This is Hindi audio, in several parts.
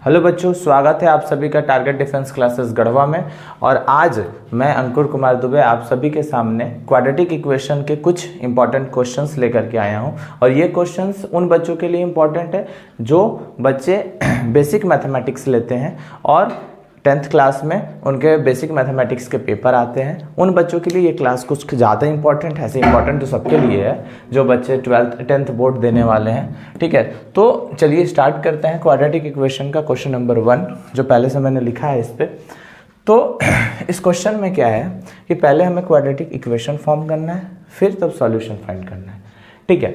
हेलो बच्चों, स्वागत है आप सभी का टारगेट डिफेंस क्लासेस गढ़वा में। और आज मैं अंकुर कुमार दुबे आप सभी के सामने क्वाड्रेटिक इक्वेशन के कुछ इंपॉर्टेंट क्वेश्चंस लेकर के आया हूं। और ये क्वेश्चंस उन बच्चों के लिए इंपॉर्टेंट है जो बच्चे बेसिक मैथमेटिक्स लेते हैं और 10th क्लास में उनके बेसिक मैथमेटिक्स के पेपर आते हैं। उन बच्चों के लिए ये क्लास कुछ ज़्यादा इंपॉर्टेंट है, ऐसे इंपॉर्टेंट तो सबके लिए है जो बच्चे 12th 10th बोर्ड देने वाले हैं। ठीक है, तो चलिए स्टार्ट करते हैं क्वाड्रेटिक इक्वेशन का क्वेश्चन नंबर 1 जो पहले से मैंने लिखा है इस पर। तो इस क्वेश्चन में क्या है कि पहले हमें क्वाड्रेटिक इक्वेशन फॉर्म करना है, फिर तब सॉल्यूशन फाइंड करना है। ठीक है,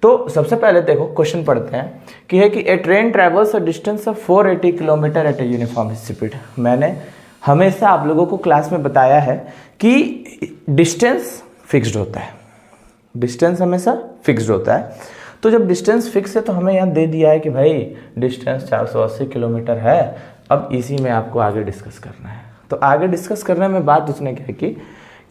तो सबसे पहले देखो क्वेश्चन पढ़ते हैं कि है कि a train travels a distance of 480 kilometre at a uniform speed. मैंने हमेशा आप लोगों को क्लास में बताया है कि डिस्टेंस फिक्स्ड होता है, डिस्टेंस हमेशा फिक्स्ड होता है। तो जब डिस्टेंस फिक्स है तो हमें यहाँ दे दिया है कि भाई डिस्टेंस 480 किलोमीटर है। अब इसी में आपको आगे डिस्कस करना है। तो आगे डिस्कस करने में बात उसने क्या की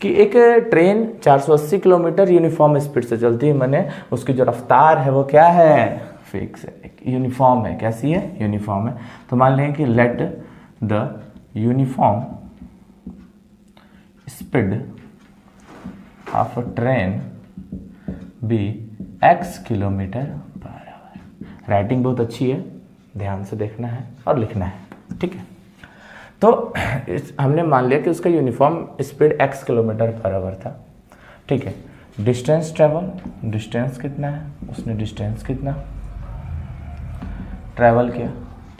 कि एक ट्रेन 480 किलोमीटर यूनिफॉर्म स्पीड से चलती है, मैंने उसकी जो रफ्तार है वो क्या है, फिक्स है, यूनिफॉर्म है। कैसी है, यूनिफॉर्म है। तो मान लें कि let the uniform speed of a train be x kilometre per hour. Writing बहुत अच्छी है, ध्यान से देखना है और लिखना है। ठीक है, तो हमने मान लिया कि उसका uniform speed x kilometre per our था। ठीक है, डिस्टेंस ट्रेवल, डिस्टेंस कितना है, उसने डिस्टेंस कितना ट्रेवल किया,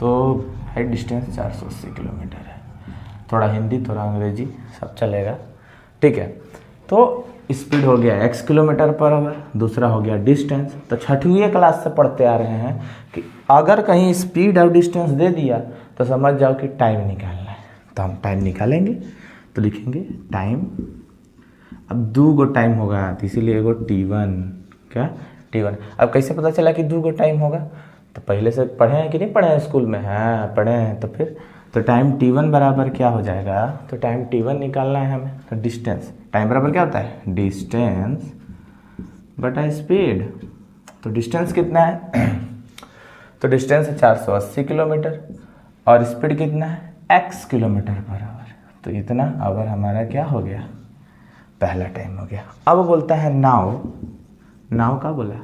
तो है डिस्टेंस 480 किलोमीटर है। थोड़ा हिंदी थोड़ा अंग्रेजी सब चलेगा। ठीक है, तो स्पीड हो गया x किलोमीटर पर आवर, दूसरा हो गया डिस्टेंस। तो छठवीं क्लास से पढ़ते आ रहे हैं कि अगर कहीं स्पीड और डिस्टेंस दे दिया तो समझ जाओ कि टाइम निकालना है। तो हम टाइम निकालेंगे, तो लिखेंगे टाइम। अब 2 गो टाइम होगा तो इसीलिए एगो t1, क्या t1। अब कैसे पता चला कि 2 गो टाइम होगा, तो पहले से पढ़े हैं कि नहीं पढ़े हैं स्कूल में, हाँ पढ़े हैं। तो फिर तो टाइम t1 बराबर क्या हो जाएगा, तो टाइम t1 निकालना है हमें। तो डिस्टेंस, टाइम बराबर क्या होता है, डिस्टेंस बटा स्पीड। तो डिस्टेंस कितना है तो डिस्टेंस है 480 किलोमीटर और स्पीड कितना है x किलोमीटर पर आवर। तो इतना आवर हमारा क्या हो गया, पहला टाइम हो गया। अब बोलता है नाउ, नाउ का बोला,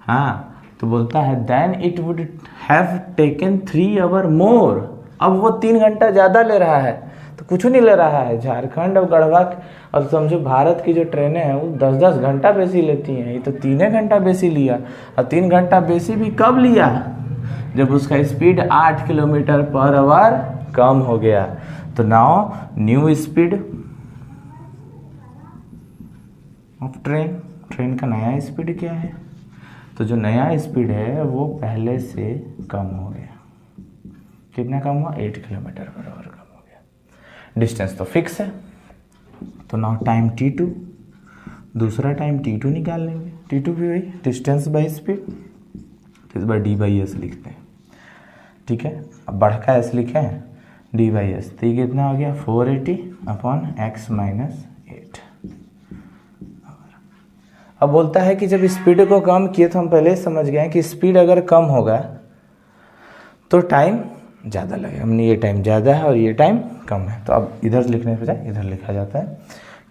हाँ तो बोलता है then it would have taken 3 hour more. अब वो 3 घंटा ज़्यादा ले रहा है, तो कुछ नहीं ले रहा है। झारखंड और गढ़वा और समझो भारत की जो ट्रेनें हैं वो 10-10 घंटा बेसी लेती हैं, ये तो 3 घंटा बेसी लिया। और 3 घंटा बेसी भी कब लिया, जब उसका स्पीड 8 किलोमीटर पर आवर कम हो गया। तो now new speed of train, train का नया स्पीड क्या है, तो जो नया स्पीड है वो पहले से कम हो गया। कितना कम हुआ, 8 किलोमीटर पर आवर कम हो गया। डिस्टेंस तो फिक्स है, तो नाउ टाइम t2, दूसरा टाइम t2 निकाल लेंगे। t2 भी वही डिस्टेंस बाई स्पीड, तो इस बार d बाई एस लिखते हैं। ठीक है, अब बढ़का एस लिखे हैं, d बाई एस। तो ये कितना हो गया 480 अपॉन x माइनस 8। अब बोलता है कि जब स्पीड को कम किए तो हम पहले समझ गए कि स्पीड अगर कम होगा तो टाइम ज़्यादा लगेगा। हमने ये टाइम ज़्यादा है और ये टाइम कम है, तो अब इधर लिखने के बजाय इधर लिखा जाता है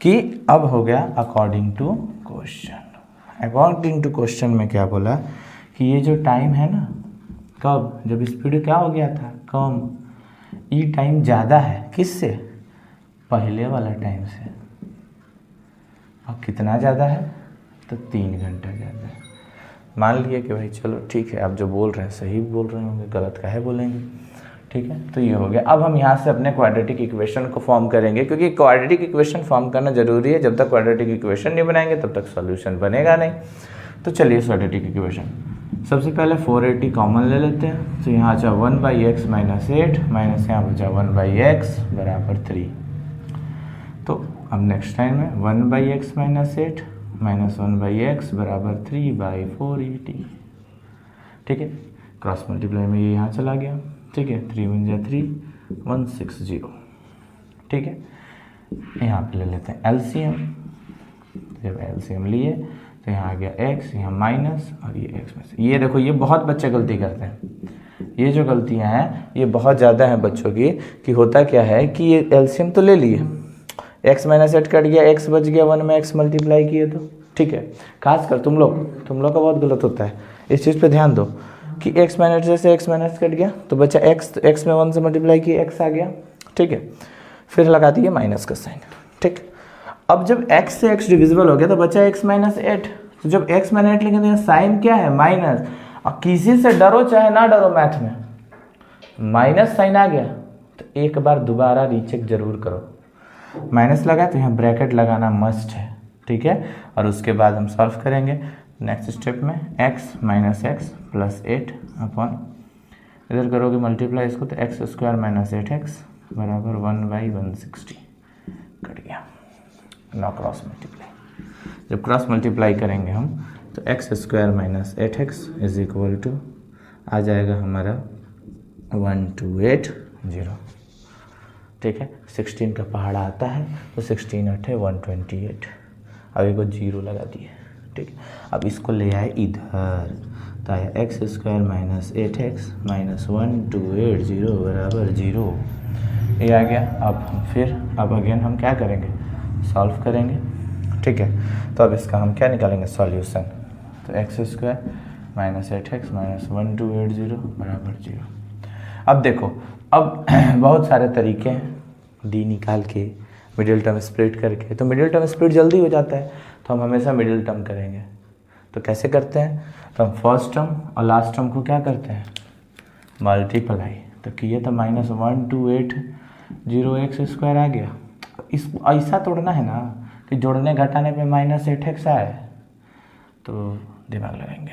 कि अब हो गया according to question. According to question में क्या बोला कि ये जो टाइम है ना, कब, जब स्पीड क्या हो गया था, कम, ये टाइम ज़्यादा है किससे, पहले वाला टाइम से। अब कितना ज़्यादा है, तो 3 घंटा ज़्यादा है। मान लिए कि भाई चलो ठीक है, आप जो बोल रहे हैं सही बोल रहे होंगे, गलत काहे बोलेंगे। ठीक है, तो ये हो गया। अब हम यहाँ से अपने क्वाड्रेटिक इक्वेशन को फॉर्म करेंगे, क्योंकि क्वाड्रेटिक इक्वेशन फॉर्म करना जरूरी है। जब तक क्वाड्रेटिक इक्वेशन नहीं बनाएंगे तब तक सॉल्यूशन बनेगा नहीं। तो चलिए क्वाड्रेटिक इक्वेशन, सबसे पहले 480 कॉमन ले लेते हैं। तो यहाँ बचा 1/x माइनस 8 माइनस यहाँ बचा 1/x बराबर 3। तो अब नेक्स्ट टाइम में 1/x माइनस 8 माइनस 1/x बराबर 3/480। ठीक है, क्रॉस मल्टीप्लाई में ये यहाँ चला गया। ठीक है, 3 × 3 160। ठीक है, यहाँ पे ले लेते हैं एलसीएम। जब एलसीएम लिए तो यहाँ आ गया x, यहाँ माइनस और ये x में से। ये देखो, ये बहुत बच्चे गलती करते हैं, ये जो गलतियां हैं ये बहुत ज़्यादा हैं बच्चों की, कि होता क्या है कि ये एलसीएम तो ले लिए, x माइनस 8 कट गया, x बच गया 1 में x मल्टीप्लाई किए तो ठीक है। खासकर तुम लोग का बहुत गलत होता है, इस चीज़ पे ध्यान दो कि x माइनस से x माइनस कट गया तो बच्चा x में 1 से मल्टीप्लाई किए x आ गया, ठीक है। फिर लगा दिए माइनस का साइन, ठीक। अब जब x से x डिविजिबल हो गया तो बचा x माइनस 8, तो जब x माइनस 8 लिखेंगे तो साइन क्या है माइनस, और किसी से डरो चाहे ना डरो मैथ में, माइनस साइन आ गया तो एक बार दोबारा रीचेक जरूर करो। माइनस लगा तो यहाँ ब्रैकेट लगाना मस्ट है, ठीक है। और उसके बाद हम सॉल्व करेंगे नेक्स्ट स्टेप में, x minus x plus 8 upon, इधर करोगे मल्टीप्लाई इसको तो एक्स स्क्वायर माइनस 8x बराबर 1/160 कट गया। ना क्रॉस मल्टीप्लाई, जब क्रॉस मल्टीप्लाई करेंगे हम तो x square minus 8x is equal to आ जाएगा हमारा 1280, ठीक है। 16 का पहाड़ा आता है तो 16 8 है 128, अभी को 0 लगा दिए, ठीक है। अब इसको ले आए इधर तो आया x square minus 8x minus 1280 बराबर 0, ये आ गया। अब हम फिर अगेन हम क्या करेंगे, सॉल्व करेंगे, ठीक है। तो अब इसका हम क्या निकालेंगे सॉल्यूशन, तो x square minus 8x minus 1280 बराबर 0। अब देखो, अब बहुत सारे तरीके हैं डी निकाल के मिडिल टर्म स्प्लिट करके, तो मिडिल टर्म स्प्लिट जल्दी हो जाता है तो हम हमेशा मिडिल टर्म करेंगे। तो कैसे करते हैं, तो हम फर्स्ट टर्म और लास्ट टर्म को क्या करते हैं मल्टीप्लाई, तो किए तो माइनस 1280 एक्स स्क्वायर आ गया। इस ऐसा तोड़ना है ना कि जोड़ने घटाने पे माइनस 8x आए, तो दिमाग लगाएंगे,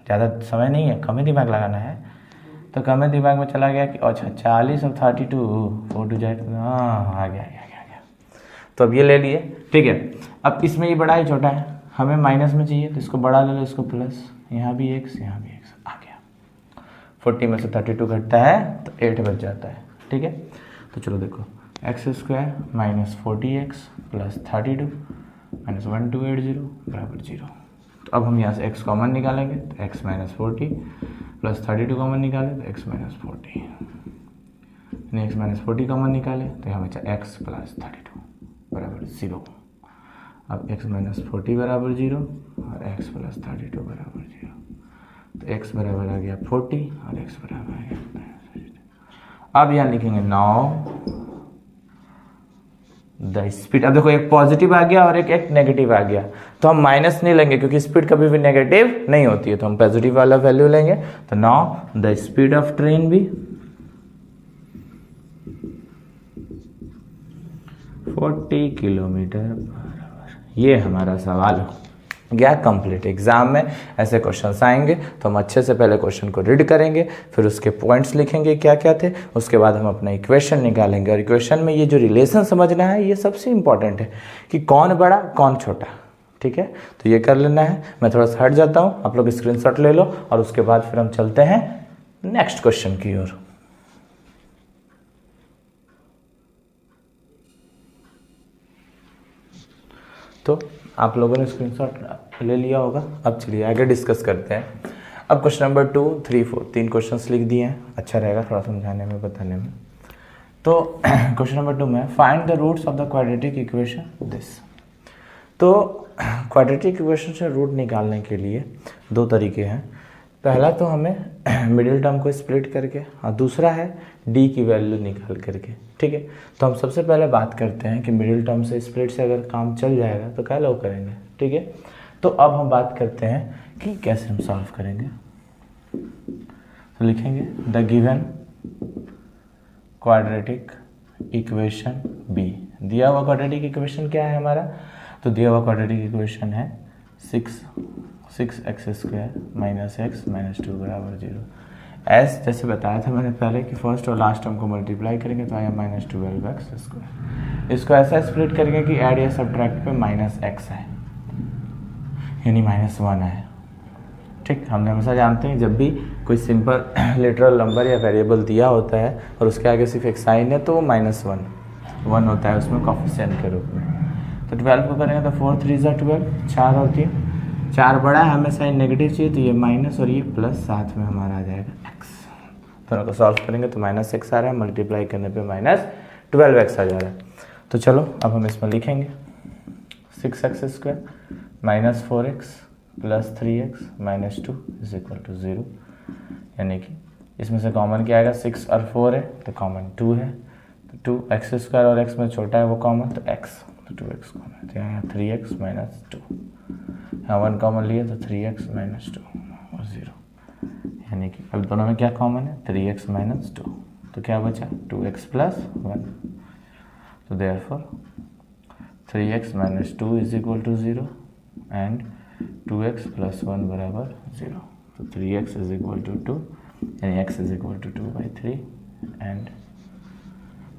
ज़्यादा समय नहीं है, कम ही दिमाग लगाना है। तो कम ही दिमाग में चला गया कि अच्छा 40 और 32 4 टू जाए, हाँ आ गया। तो अब ये ले लिए, ठीक है। अब इसमें ये बड़ा है छोटा है, हमें माइनस में चाहिए तो इसको बड़ा ले लो, इसको प्लस, यहाँ भी x यहाँ भी x आ गया। 40 में से 32 घटता है तो 8 बच जाता है, ठीक है। तो चलो देखो, x square minus 40x plus 32 minus 1280 बराबर 0। तो अब हम यहाँ से x कॉमन निकालेंगे तो x माइनस 40 प्लस 32 कॉमन निकाले तो x minus 40, x minus 40 common निकाले तो यहाँ बचा x प्लस 32 बराबर 0। अब x माइनस 40 बराबर 0 और x प्लस 32 बराबर 0, तो x बराबर आ गया 40 और x बराबर आ गया 32। अब यहाँ लिखेंगे 9 द स्पीड। अब देखो एक पॉजिटिव आ गया और एक नेगेटिव आ गया, तो हम माइनस नहीं लेंगे क्योंकि स्पीड कभी भी नेगेटिव नहीं होती है, तो हम पॉजिटिव वाला वैल्यू लेंगे। तो 9 द स्पीड ऑफ ट्रेन भी 40 किलोमीटर पर आवर। ये हमारा सवाल हो गया कंप्लीट। एग्जाम में ऐसे क्वेश्चंस आएंगे तो हम अच्छे से पहले क्वेश्चन को रीड करेंगे, फिर उसके पॉइंट्स लिखेंगे क्या क्या थे, उसके बाद हम अपना इक्वेशन निकालेंगे। और इक्वेशन में ये जो रिलेशन समझना है ये सबसे इंपॉर्टेंट है कि कौन बड़ा कौन छोटा, ठीक है। तो ये कर लेना है। मैं थोड़ा सा हट जाता हूँ, आप लोग स्क्रीनशॉट ले लो और उसके बाद फिर हम चलते हैं नेक्स्ट क्वेश्चन की ओर। तो आप लोगों ने स्क्रीनशॉट ले लिया होगा। अब चलिए आगे डिस्कस करते हैं। अब क्वेश्चन नंबर 2, 3, 4 3 क्वेश्चंस लिख दिए हैं, अच्छा रहेगा थोड़ा समझाने में बताने में। तो क्वेश्चन नंबर 2 में find the roots of the quadratic equation this. तो क्वाड्रेटिक इक्वेशन से रूट निकालने के लिए दो तरीके हैं। पहला तो हमें मिडिल टर्म को स्प्लिट करके और दूसरा है डी की वैल्यू निकाल करके, ठीक है। तो हम सबसे पहले बात करते हैं कि मिडिल टर्म से स्प्लिट से अगर काम चल जाएगा तो क्या लोग करेंगे, ठीक है। तो अब हम बात करते हैं कि कैसे हम सॉल्व करेंगे। तो लिखेंगे the given quadratic equation be. दिया हुआ क्वाड्रेटिक इक्वेशन क्या है हमारा, तो दिया हुआ क्वाड्रेटिक इक्वेशन है 6x square minus x minus 2 बराबर 0। एस जैसे बताया था मैंने पहले कि फर्स्ट और लास्ट टर्म को मल्टीप्लाई करेंगे तो आया माइनस 12x स्क्वायर। इसको ऐसा स्प्लिट करेंगे कि ऐड या सब्ट्रैक्ट पे माइनस एक्स है यानी -1 है, ठीक। हमने हमेशा जानते हैं जब भी कोई सिंपल लिटरल नंबर या वेरिएबल दिया होता है और उसके आगे सिर्फ एक साइन है तो वो -1 होता है उसमें कोएफिशिएंट के रूप में। तो 12 को करेंगे तो 4 3 12, 4 और 3, 4 बड़ा है, हमें साइन नेगेटिव चाहिए तो ये माइनस और ये प्लस, साथ में हमारा आ जाएगा x। दोनों को सॉल्व करेंगे तो -x आ रहा है, मल्टीप्लाई करने पे -12x आ जा रहा है। तो चलो अब हम इसमें लिखेंगे 6x² -4x + 3x - 2 = 0, यानी कि इसमें से कॉमन क्या आएगा, 6 और 4 है तो कॉमन 2 है, तो 2x² और x में छोटा है वो कॉमन, तो x, तो 2x कॉमन, तो यहाँ 3x - 2, यहाँ 1 कॉमन लिए तो 3x - 2 और 0, यानी कि अब दोनों में क्या कॉमन है, 3x - 2, तो क्या बचा 2x + 1, तो देयरफॉर 3x - 2 = 0 एंड 2x + 1 = 0, तो 3x = 2, यानी x = 2/3 एंड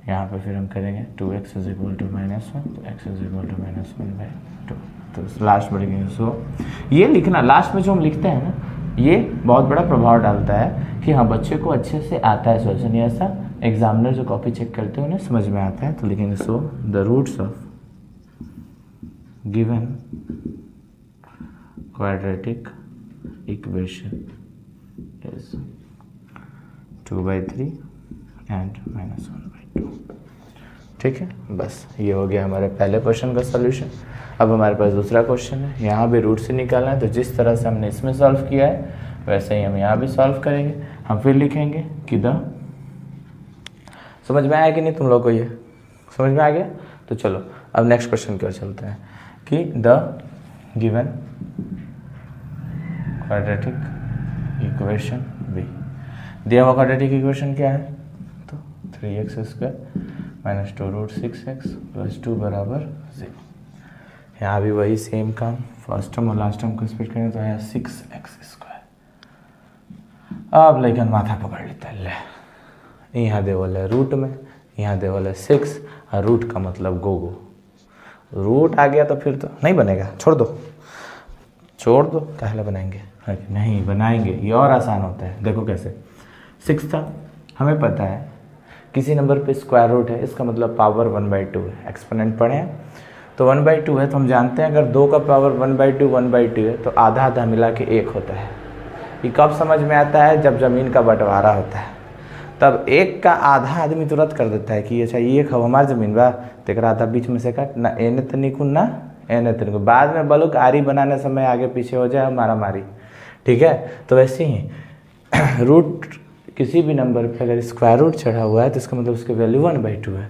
यहाँ पे फिर हम करेंगे 2x = -1, तो x = -1/2, तो लास्ट में लिखेंगे। सो ये लिखना लास्ट में जो हम लिखते हैं ना, ये बहुत बड़ा प्रभाव डालता है कि हाँ बच्चे को अच्छे से आता है सॉल्यूशन, ये ऐसा एग्जामिनर जो कॉपी चेक करते हैं उन्हें समझ में आता है। तो लिखेंगे so the roots of given quadratic equation is 2/3 and -1/2। ठीक है, बस ये हो गया हमारे पहले क्वेश्चन का सॉल्यूशन। अब हमारे पास दूसरा क्वेश्चन है, यहाँ भी रूट से निकालना है, तो जिस तरह से हमने इसमें सॉल्व किया है वैसे ही हम यहाँ भी सॉल्व करेंगे। हम फिर लिखेंगे कि समझ में आया कि नहीं तुम लोग को, ये समझ में आ गया? तो चलो अब नेक्स्ट क्वेश्चन की ओर चलते हैं कि the given quadratic equation be, दिया हुआ क्वाड्रेटिक इक्वेशन क्या है, तो 3x² - 2√6x + 2 = 0। यहाँ भी वही सेम काम, फर्स्ट टर्म और लास्ट टर्म को स्प्लिट करेंगे तो आया 6x²। अब लेकिन माथा पकड़ लेता है, ले यहाँ दे वाला रूट में, यहाँ दे वाला 6 और रूट का मतलब गो, रूट आ गया तो फिर तो नहीं बनेगा, छोड़ दो, काहे बनाएंगे, नहीं बनाएंगे, ये और आसान होता है। देखो कैसे, 6 था, हमें पता है किसी नंबर पे स्क्वायर रूट है, इसका मतलब पावर 1/2 है, एक्सपोनेंट पढ़े हैं तो 1/2 है, तो हम जानते हैं अगर 2 का पावर 1/2 है तो आधा आधा मिला के 1 होता है। ये कब समझ में आता है, जब ज़मीन का बंटवारा होता है, तब 1 का आधा आदमी तुरंत कर देता है कि अच्छा ये खब हमार जमीन बा, तो आधा बीच में से काट ना, एने तनिकुन ना एने तनिकुन, बाद में बलुक आरी बनाने समय आगे पीछे हो जाए मारा मारी। ठीक है, तो वैसे ही रूट किसी भी नंबर पे अगर स्क्वायर रूट चढ़ा हुआ है तो इसका मतलब उसकी वैल्यू 1/2 है।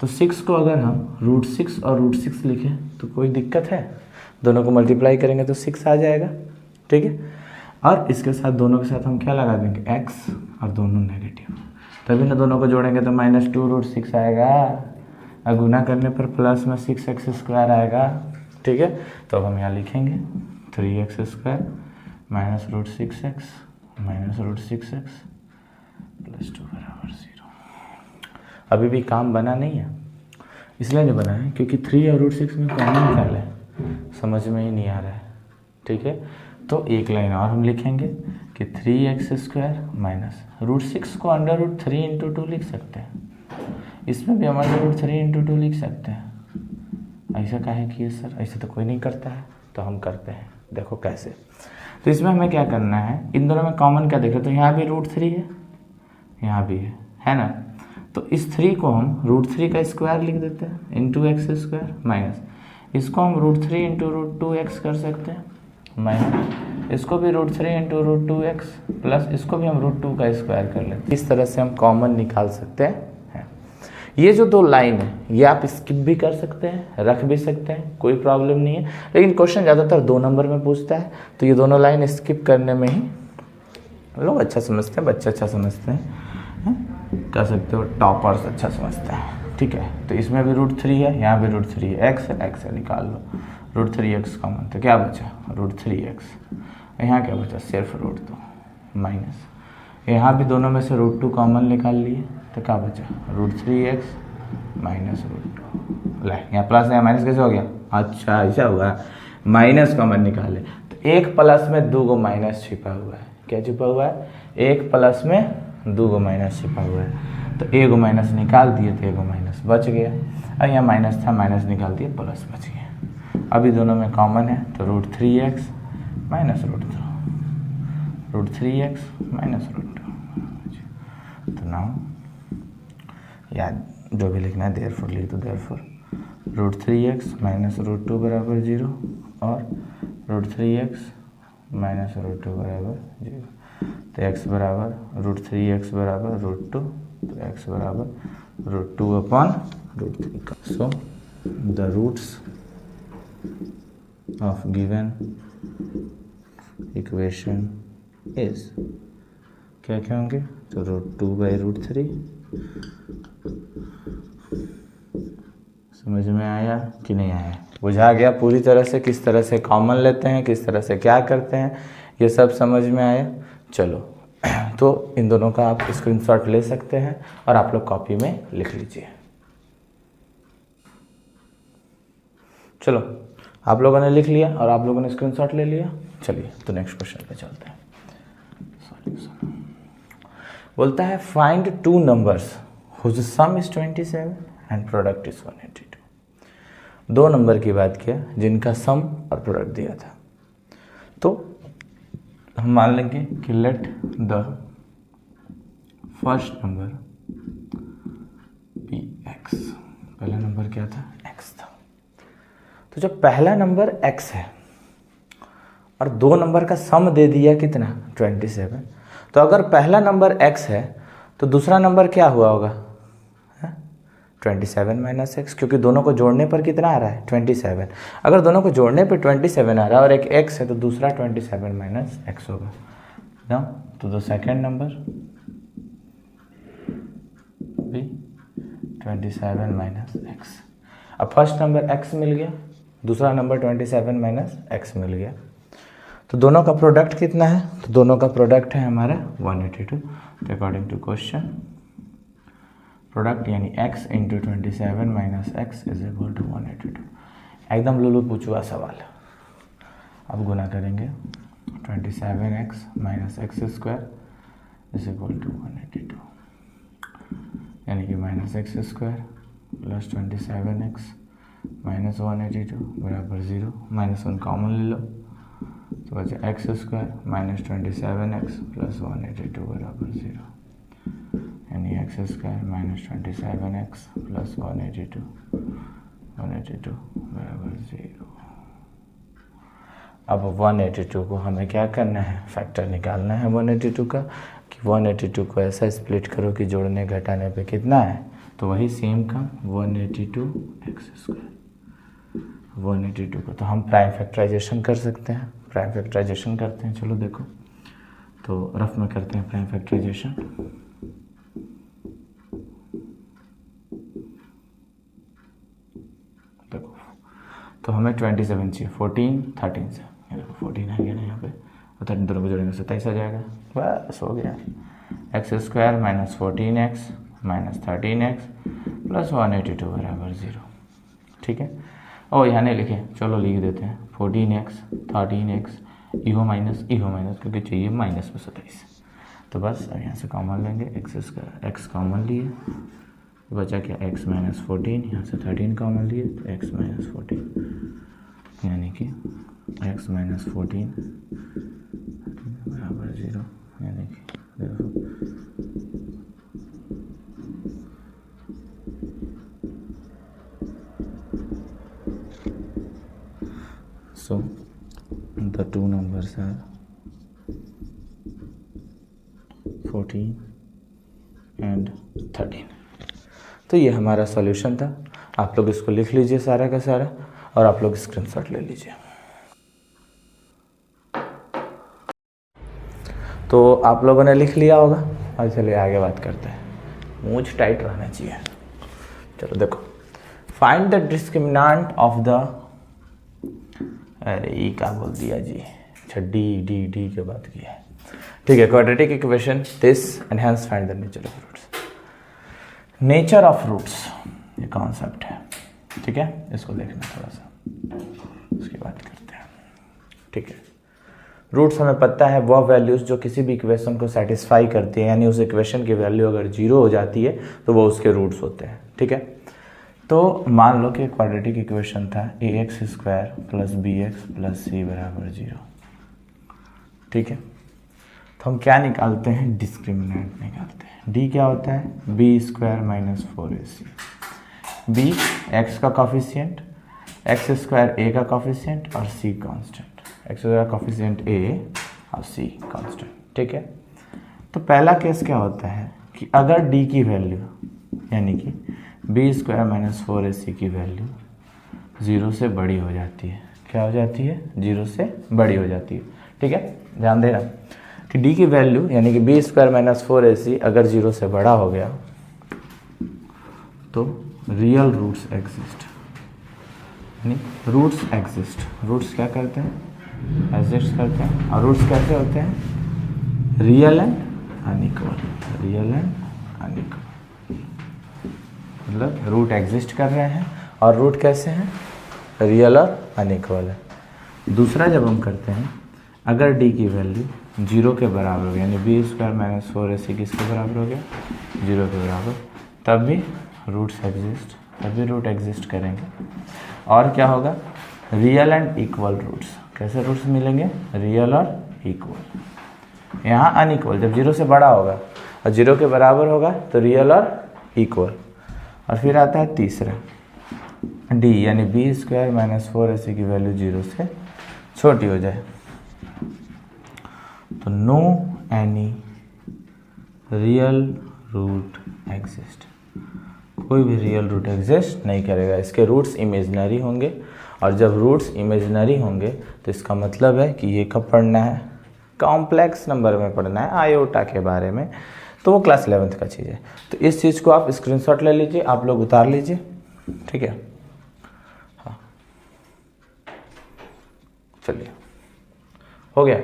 तो 6 को अगर हम √6 और √6 लिखें तो कोई दिक्कत है, दोनों को मल्टीप्लाई करेंगे तो 6 आ जाएगा। ठीक है, और इसके साथ दोनों के साथ हम क्या लगा देंगे, x, और दोनों नेगेटिव, तभी ना दोनों को जोड़ेंगे तो -2√6 आएगा, और गुना करने पर प्लस में 6x² आएगा। ठीक है, तो अब हम यहाँ लिखेंगे 3x² -√6x -√6x + 2 = 0। अभी भी काम बना नहीं है, इसलिए नहीं बना है क्योंकि 3 और √6 में कॉमन निकाल है, समझ में ही नहीं आ रहा है। ठीक है, तो एक लाइन और हम लिखेंगे कि 3x² -√6 को √3 × 2 लिख सकते हैं, इसमें भी हम √3 × 2 लिख सकते हैं। ऐसा काहे किए सर, ऐसे तो कोई नहीं करता है, तो हम करते हैं, देखो कैसे। तो इसमें हमें क्या करना है, इन दोनों में कॉमन क्या देख रहे हो, तो यहाँ भी √3 है, यहाँ भी है ना, तो इस 3 को हम √3 का स्क्वायर लिख देते हैं इंटू x² माइनस इसको हम √3 × √2x कर सकते हैं, माइनस इसको भी √3 × √2x प्लस इसको भी हम √2 का स्क्वायर कर लेते हैं। इस तरह से हम कॉमन निकाल सकते हैं। ये जो दो लाइन है ये आप स्किप भी कर सकते हैं, रख भी सकते हैं, कोई प्रॉब्लम नहीं है, लेकिन क्वेश्चन ज़्यादातर 2 नंबर में पूछता है, तो ये दोनों लाइन स्किप करने में ही लोग अच्छा समझते हैं, बच्चे अच्छा समझते हैं, कह सकते हो टॉपर्स अच्छा समझते हैं। ठीक है, तो इसमें भी √3 है, यहाँ भी √3 है, x है निकाल लो, √3x कॉमन, तो क्या बचा √3x, यहाँ क्या बचा सिर्फ √2 माइनस, यहाँ भी दोनों में से √2 कॉमन निकाल लिए तो क्या बचा √3x माइनस √2। ले यहाँ प्लस यहाँ माइनस कैसे हो गया, अच्छा ऐसा हुआ, माइनस कॉमन निकाले तो एक प्लस में 2 माइनस छिपा हुआ है, क्या छिपा हुआ है, एक प्लस में 2 माइनस छिपा हुआ है, तो 1 माइनस निकाल दिए तो 1 माइनस बच गया, और यहाँ माइनस था माइनस निकाल दिए प्लस बच गया। अभी दोनों में कॉमन है तो √3x माइनस √2, √3x माइनस √2, तो नाउ या जो भी लिखना है देयरफॉर लिख दो, देयरफॉर √3x माइनस √2 बराबर 0 और √3x माइनस √2 बराबर 0। तो x बराबर √3x बराबर √2, तो x बराबर √2 अपॉन √3 का। So the roots of given equation is क्या क्या होंगे, तो √2/√3। समझ में आया कि नहीं आया, बुझा गया पूरी तरह से, किस तरह से कॉमन लेते हैं, किस तरह से क्या करते हैं, ये सब समझ में आया। चलो तो इन दोनों का आप स्क्रीनशॉट ले सकते हैं और आप लोग कॉपी में लिख लीजिए। चलो आप लोगों ने लिख लिया और आप लोगों ने स्क्रीनशॉट ले लिया। चलिए तो नेक्स्ट क्वेश्चन पे चलते हैं। बोलता है find 2 numbers whose sum is 27 and product is 182। 2 number की बात किया जिनका सम और प्रोडक्ट दिया था। तो हम मान लेंगे कि let the first number be x। पहला नंबर क्या था, x था। तो जब पहला नंबर x है और 2 नंबर का सम दे दिया कितना 27, तो अगर पहला नंबर x है तो दूसरा नंबर क्या हुआ होगा 27 माइनस x, क्योंकि दोनों को जोड़ने पर कितना आ रहा है 27। अगर दोनों को जोड़ने पर 27 आ रहा है और एक x है तो दूसरा 27 माइनस x होगा ना। तो द सेकेंड नंबर भी 27 माइनस x। अब फर्स्ट नंबर x मिल गया, दूसरा नंबर 27 माइनस x मिल गया, तो दोनों का प्रोडक्ट कितना है, तो दोनों का प्रोडक्ट है हमारा 182। तो अकॉर्डिंग टू क्वेश्चन प्रोडक्ट यानी x into 27 minus x is equal to 182। एकदम लुलू पूछुआ सवाल। अब गुना करेंगे 27x minus x square is equal to 182, यानी कि minus x square plus 27x minus 182 बराबर 0। माइनस 1 कॉमन ले लो तो बचा x square minus 27x plus 182 बराबर 0, यानी x square minus 27x plus 182 बराबर 0। अब 182 को हमें क्या करना है, फैक्टर निकालना है 182 का, कि 182 को ऐसा स्प्लिट करो कि जोड़ने घटाने पे कितना है, तो वही सेम काम 182x स्क्वायर 182 को। तो हम प्राइम फैक्टराइजेशन कर सकते हैं, प्राइम फैक्टराइजेशन करते हैं। चलो देखो तो रफ में करते हैं प्राइम फैक्टराइजेशन। देखो तो हमें 27 चाहिए 14 13 से, ये देखो 14 आ गया ना यहाँ पे, और 13 दोनों को जोड़ेंगे 27 आ जाएगा, बस हो गया। X square minus 14x minus 13x plus 182 बराबर 0। ठीक है, और यहाँ नहीं लिखे, चलो लिख देते हैं 14x 13x इहो माइनस क्योंकि चाहिए माइनस में 27। तो बस अब यहाँ से कॉमन लेंगे x कॉमन लिए, बचा क्या x माइनस 14, यहाँ से 13 कॉमन लिए तो x माइनस 14, यानी कि x माइनस 14 बराबर 0, यानी कि so the two numbers are 14 and 13। तो ये हमारा सॉल्यूशन था। आप लोग इसको लिख लीजिए सारा का सारा और आप लोग स्क्रीनशॉट ले लीजिए। तो आप लोगों ने लिख लिया होगा और चलिए आगे बात करते हैं। मूंछ टाइट रहना चाहिए। चलो देखो, find the discriminant of the, अरे ई क्या बोल दिया जी, अच्छा डी की बात की है। ठीक है, quadratic equation this and hence find the nature of roots. Nature of roots ये कॉन्सेप्ट है, ठीक है, इसको देखना थोड़ा सा, उसकी बात करते हैं। ठीक है, रूट्स हमें पता है वह वैल्यूज जो किसी भी इक्वेशन को सेटिस्फाई करती है, यानी उस इक्वेशन की वैल्यू अगर 0 हो जाती है तो वो उसके रूट्स होते हैं। ठीक है, तो मान लो कि क्वाड्रेटिक इक्वेशन था ax square plus bx plus c बराबर 0। ठीक है, तो हम क्या निकालते हैं, डिस्क्रिमिनेंट निकालते हैं। डी क्या होता है, B square minus 4ac। B x का कॉफिशिएंट, एक्स स्क्वायर ए का कॉफिशिएंट और सी कांस्टेंट। एक्स स्क्वायर का कॉफिशिएंट ए और सी कांस्टेंट, ठीक है। तो पहला केस क्या होता है कि अगर डी की वैल्यू यानी कि बी स्क्वायर माइनस 4ac की वैल्यू 0 से बड़ी हो जाती है, क्या हो जाती है, 0 से बड़ी हो जाती है, ठीक है। ध्यान देना कि डी की वैल्यू यानी कि बी स्क्वायर माइनस 4ac अगर 0 से बड़ा हो गया तो रियल रूट्स एग्जिस्ट, यानी रूट्स एग्जिस्ट। रूट्स क्या करते हैं, एग्जिस्ट करते हैं। और रूट्स कैसे होते हैं, real and unequal, real and unequal. मतलब रूट एग्जिस्ट कर रहे हैं और रूट कैसे हैं, रियल और अनइक्वल है। दूसरा जब हम करते हैं, अगर डी की वैल्यू 0 के बराबर हो गया, यानी बी स्क्वायर माइनस 4ac किसके बराबर हो गया, 0 के बराबर, तब भी रूट्स एग्जिस्ट, तब भी रूट एग्जिस्ट करेंगे। और क्या होगा, रियल एंड इक्वल रूट्स। कैसे रूट्स मिलेंगे, रियल और इक्वल। यहाँ अनइक्वल, जब 0 से बड़ा होगा और 0 के बराबर होगा तो रियल और इक्वल। और फिर आता है तीसरा, डी यानी बी स्क्वायर माइनस 4ac की वैल्यू 0 से छोटी हो जाए तो no any real root exist, कोई भी रियल रूट एग्जिस्ट नहीं करेगा। इसके रूट्स इमेजिनरी होंगे और जब रूट्स इमेजिनरी होंगे तो इसका मतलब है कि ये कब पढ़ना है, कॉम्प्लेक्स नंबर में पढ़ना है, आयोटा के बारे में, तो वो क्लास 11th का चीज़ है। तो इस चीज़ को आप स्क्रीनशॉट ले लीजिए, आप लोग उतार लीजिए, ठीक है। हाँ चलिए, हो गया,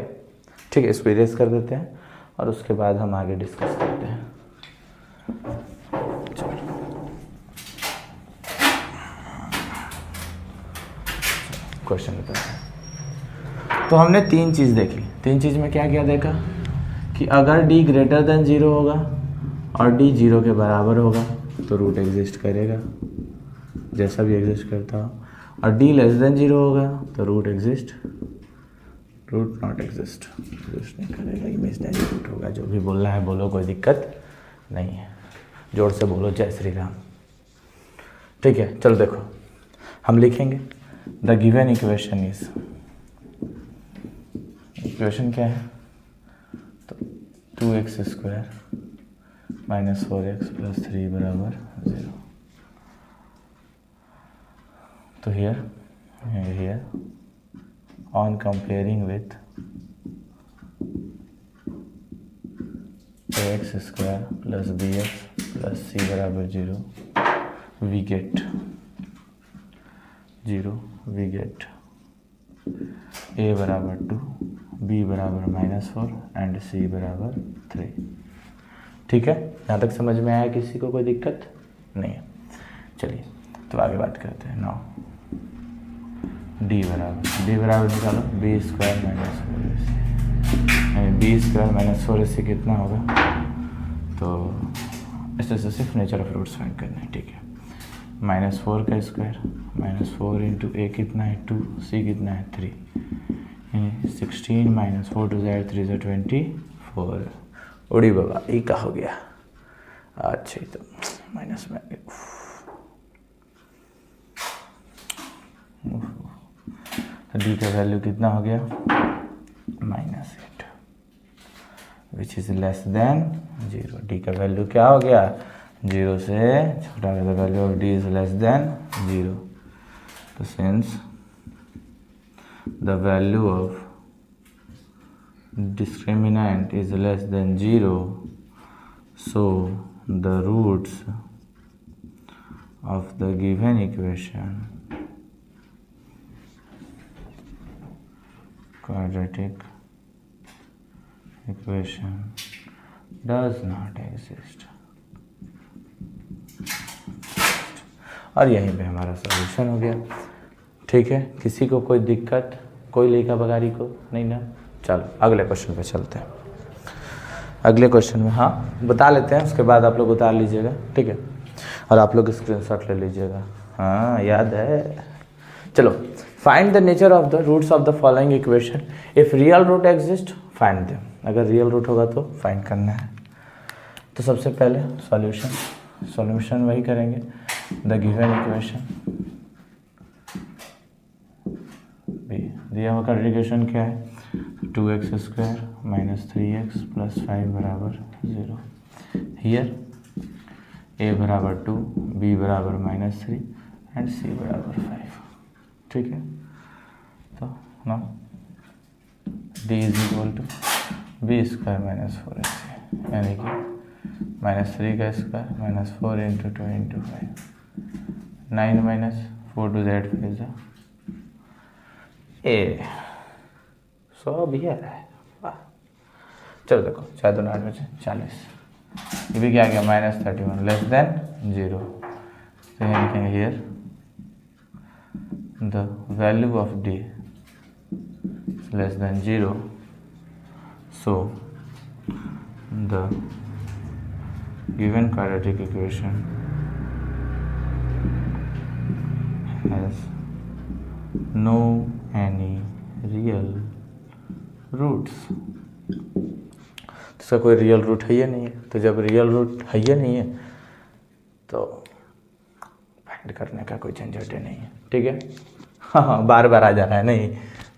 ठीक है। इसको इरेज कर देते हैं और उसके बाद हम आगे डिस्कस करते हैं। क्वेश्चन बताते हैं। तो हमने 3 चीज़ देखी। 3 चीज़ में क्या क्या देखा कि अगर d ग्रेटर देन 0 होगा और d 0 के बराबर होगा तो रूट एग्जिस्ट करेगा, जैसा भी एग्जिस्ट करता हो। और d लेस देन 0 होगा तो root exist, root not exist, exist नहीं करेगा, इमेजिनरी रूट होगा। जो भी बोलना है बोलो, कोई दिक्कत नहीं है, जोर से बोलो जय श्री राम, ठीक है। चलो देखो, हम लिखेंगे the given equation is, equation क्या है, तो 2x square minus 4x plus 3 बराबर 0। तो here on comparing with ax square plus bx plus c बराबर 0, we get 0, we get a बराबर 2, b बराबर -4 एंड c बराबर 3, ठीक है। यहाँ तक समझ में आया, किसी को कोई दिक्कत नहीं है। चलिए तो आगे बात करते हैं। नाउ d बराबर निकालो, बी स्क्वायर माइनस 4ac, यानी बी स्क्वायर माइनस 4ac कितना होगा, तो इससे सिर्फ नेचर ऑफ रूट्स फाइंड करना है, ठीक है। -4 का स्क्वायर, -4 इंटू a कितना है 2, c कितना है 3, यानी 16 -4 2 ज़ाहिर 3 से 24। उड़ी बाबा, ई का हो गया। अच्छा ही तो माइनस में डी का वैल्यू कितना हो गया, -8, which is less than 0। D का वैल्यू क्या हो गया, 0 से छोटा हो गया। Value of D is less than 0। तो since the value of discriminant is less than 0, so the roots of the given equation, quadratic equation, does not exist। और यहीं पे हमारा सॉल्यूशन हो गया, ठीक है। किसी को कोई दिक्कत, कोई लेखा बगारी को नहीं ना। चलो अगले क्वेश्चन पे चलते हैं। अगले क्वेश्चन में हाँ बता लेते हैं, उसके बाद आप लोग उतार लीजिएगा, ठीक है। और आप लोग स्क्रीनशॉट ले लीजिएगा, हाँ याद है। चलो, find the nature of the roots of the following equation, if real root exist find them. अगर रियल रूट होगा तो फाइंड करना है। तो सबसे पहले सॉल्यूशन वही करेंगे, द गिवन इक्वेशन बी, दिया हुआ का इक्वेशन क्या है 2x² - 3x + 5 बराबर 0। हियर a बराबर 2, b बराबर -3 एंड c बराबर 5। ठीक है, तो ना d = b² - 4ac, यानी कि -3 का स्क्वायर -4 × 2 × 5, 9 - 4 to z 5 ए 100 भी आ रहा है। वाह, चलो देखो 4 2 8 बचे 40, ये भी क्या आ गया -31 लेस देन 0। तो यहाँ लिखेंगे here the value of d less than 0, so the given quadratic equation has no any real roots। इसका कोई रियल रूट है या नहीं है, तो जब रियल रूट है या नहीं है तो फाइंड करने का कोई झंझट नहीं है। ठीक है, हाँ बार बार आ जा रहा है नहीं।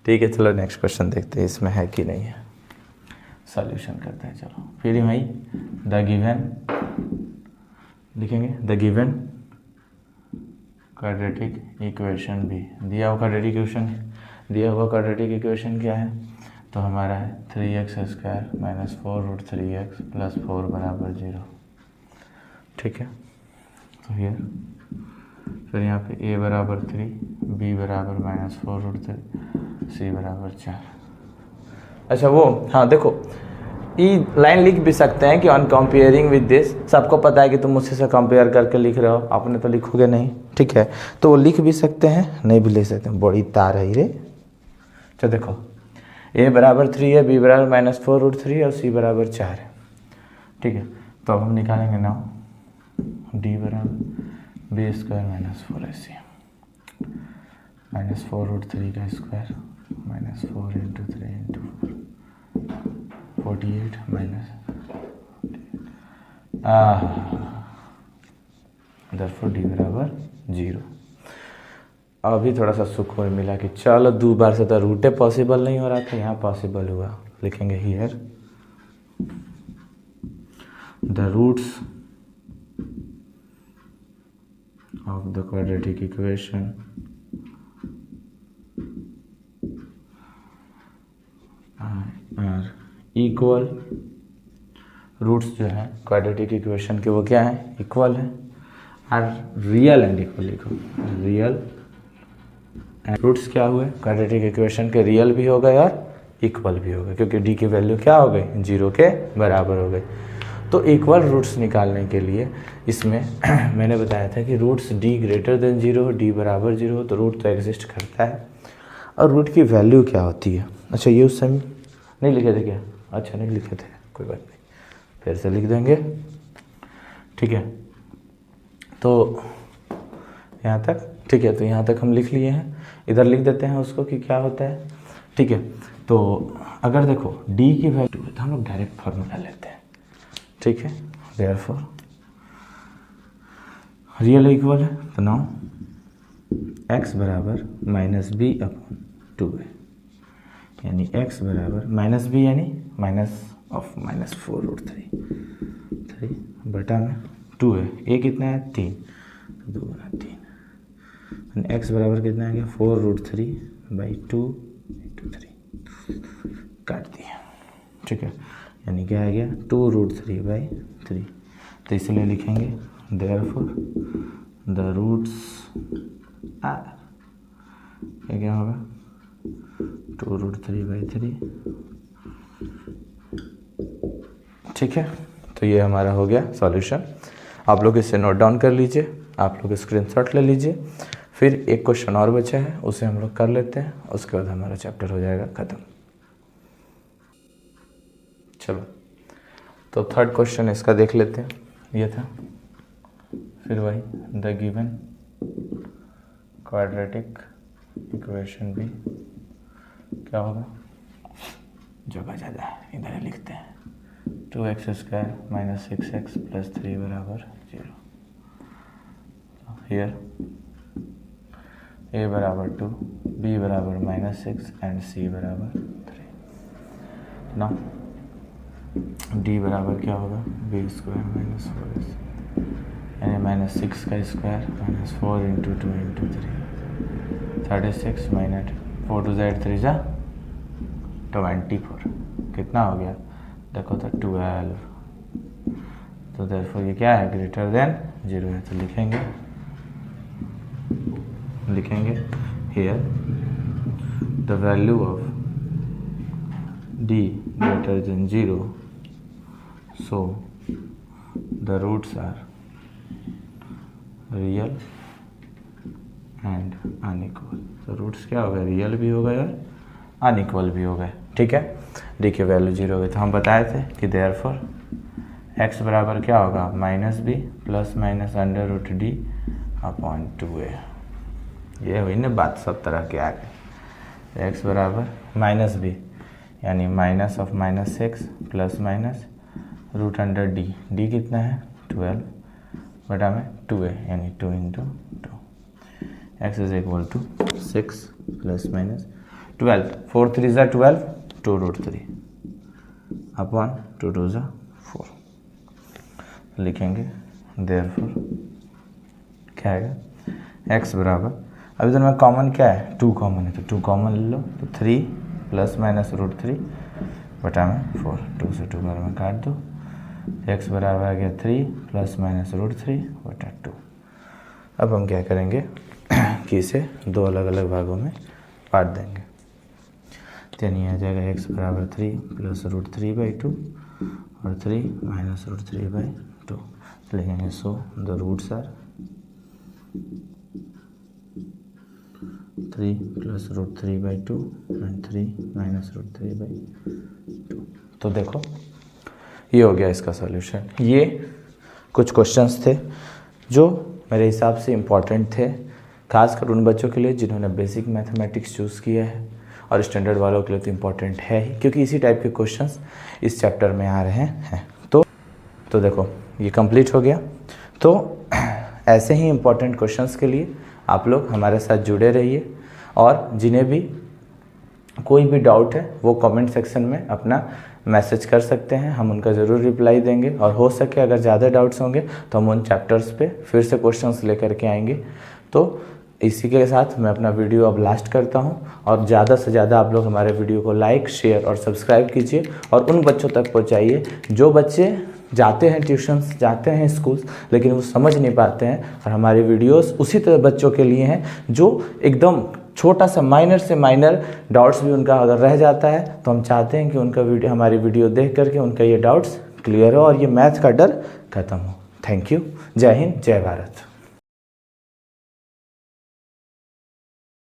ठीक है, चलो नेक्स्ट क्वेश्चन देखते हैं इसमें है कि नहीं है, सॉल्यूशन करते हैं। चलो फिर वही द गिवन लिखेंगे, द गिवन क्वाड्रेटिक इक्वेशन भी, दिया हुआ क्वाड्रेटिक इक्वेशन क्या है, तो हमारा है 3x² - 4√3x + 4 बराबर 0। ठीक है, तो हियर फिर यहाँ पे a बराबर 3, b बराबर -4√3, c बराबर 4। अच्छा वो हाँ देखो, ये लाइन लिख भी सकते हैं कि ऑन कंपेयरिंग विद दिस, सबको पता है कि तुम मुझसे से कंपेयर करके लिख रहे हो, आपने तो लिखोगे नहीं। ठीक है, तो वो लिख भी सकते हैं, नहीं भी लिख सकते हैं, बड़ी तार है रे। तो देखो a बराबर 3 है, b बराबर -4√3 और c बराबर 4 है। ठीक है, तो अब हम निकालेंगे ना d बराबर b² - 4ac -4√3 का स्क्वायर -4 × 3 × 4 48 therefore d बराबर 0। अभी थोड़ा सा सुकून मिला कि चलो 2 बार से तो रूटे पॉसिबल नहीं हो रहा था, यहाँ पॉसिबल हुआ। लिखेंगे here the roots of the quadratic equation are equal. Roots जो है क्वाड्रेटिक इक्वेशन के वो क्या है, इक्वल है। Are real and equal, real and roots क्या हुए क्वाड्रेटिक इक्वेशन के, रियल भी हो गए और इक्वल भी हो गए, क्योंकि डी की वैल्यू क्या हो गई 0 के बराबर हो गई। तो इक्वल रूट्स निकालने के लिए इसमें मैंने बताया था कि रूट्स d > 0, d बराबर 0 हो तो रूट तो एग्जिस्ट करता है, और रूट की वैल्यू क्या होती है। अच्छा ये उस समय नहीं लिखे थे क्या, अच्छा नहीं लिखे थे, कोई बात नहीं, फिर से लिख देंगे। ठीक है, तो यहाँ तक ठीक है, तो यहाँ तक हम लिख लिए हैं, इधर लिख देते हैं उसको कि क्या होता है। ठीक है, तो अगर देखो d की वैल्यू तो हम लोग डायरेक्ट फार्मूला लेते हैं। ठीक है, देयरफॉर रियल इक्वल है, तो नाउ x बराबर -b/2 है, यानी x बराबर -b यानी -4√3 बटा में 2 है, a कितना है 3, 2 गुना 3, x बराबर कितना आ गया 4√3/2 × 3 काट दिया। ठीक है, यानी क्या आ गया 2√3/3। तो इसलिए लिखेंगे देयरफॉर द रूट्स आर, क्या होगा 2√3/3। ठीक है, तो ये हमारा हो गया सॉल्यूशन। आप लोग इसे नोट डाउन कर लीजिए, आप लोग स्क्रीनशॉट ले लीजिए। फिर एक क्वेश्चन और बचा है, उसे हम लोग कर लेते हैं, उसके बाद हमारा चैप्टर हो जाएगा ख़त्म। चलो, तो थर्ड क्वेश्चन इसका देख लेते हैं, ये था फिर वही द गिवन क्वाड्रेटिक इक्वेशन भी क्या होगा जगह ज़्यादा है, इधर लिखते हैं 2x² - 6x + 3 = 0। Here a = 2, b = -6 and c = 3। ना d बराबर क्या होगा, b² - 4ac यानी -6 का स्क्वायर -4 × 2 × 3 36 - 4 2 × 3 = 24। कितना हो गया देखो तो 12। तो देयरफॉर ये क्या है, ग्रेटर देन 0 है। तो लिखेंगे here the value of d greater than 0, so the roots are real and unequal. तो रूट्स क्या हो गए, रियल भी हो गए और अनइक्वल भी हो गए। ठीक है, डी की वैल्यू 0 हो गई। तो हम बताए थे कि देयरफॉर x बराबर क्या होगा, -b ± √d/2a। ये हुई ना बात, सब तरह के आ गए। x बराबर -b यानी -6 ± √d। कितना है 12 बटा में 2a यानी 2 × 2। x = 6 ± 12 4 3 = 12 2 √3 upon 2 2 = 4। लिखेंगे देयरफॉर क्या आएगा, x बराबर, अभी तो में कॉमन क्या है 2 कॉमन है तो 2 कॉमन ले लो, तो 3 ± √3 बटा में 4, 2 से 2 बार में काट दो। x बराबर आ गया 3 ± √3 बटा 2। अब हम क्या करेंगे कि इसे 2 अलग अलग भागों में बांट देंगे। तो यानी आ जाएगा x बराबर 3 + √3/2 और 3 - √3/2। लिखेंगे so the roots are 3 + √3/2 and 3 - √3/2। तो देखो ये हो गया इसका सॉल्यूशन। ये कुछ क्वेश्चंस थे जो मेरे हिसाब से इम्पॉर्टेंट थे, खासकर उन बच्चों के लिए जिन्होंने बेसिक मैथमेटिक्स चूज़ किया है, और स्टैंडर्ड वालों के लिए तो इम्पॉर्टेंट है ही, क्योंकि इसी टाइप के क्वेश्चंस इस चैप्टर में आ रहे हैं। तो देखो ये कंप्लीट हो गया। तो ऐसे ही इम्पॉर्टेंट क्वेश्चंस के लिए आप लोग हमारे साथ जुड़े रहिए, और जिन्हें भी कोई भी डाउट है वो कमेंट सेक्शन में अपना मैसेज कर सकते हैं, हम उनका ज़रूर रिप्लाई देंगे। और हो सके अगर ज़्यादा डाउट्स होंगे तो हम उन चैप्टर्स पे फिर से क्वेश्चंस लेकर के आएंगे। तो इसी के साथ मैं अपना वीडियो अब लास्ट करता हूं, और ज़्यादा से ज़्यादा आप लोग हमारे वीडियो को लाइक, शेयर और सब्सक्राइब कीजिए, और उन बच्चों तक पहुंचाइए जो बच्चे जाते हैं ट्यूशन्स, जाते हैं स्कूल्स, लेकिन वो समझ नहीं पाते हैं। और हमारे वीडियोस उसी तरह बच्चों के लिए हैं जो एकदम छोटा सा माइनर से माइनर डाउट्स भी उनका अगर रह जाता है, तो हम चाहते हैं कि उनका हमारी वीडियो देख करके उनका ये डाउट्स क्लियर हो और ये मैथ का डर खत्म हो। Thank you. जय हिंद, जय भारत।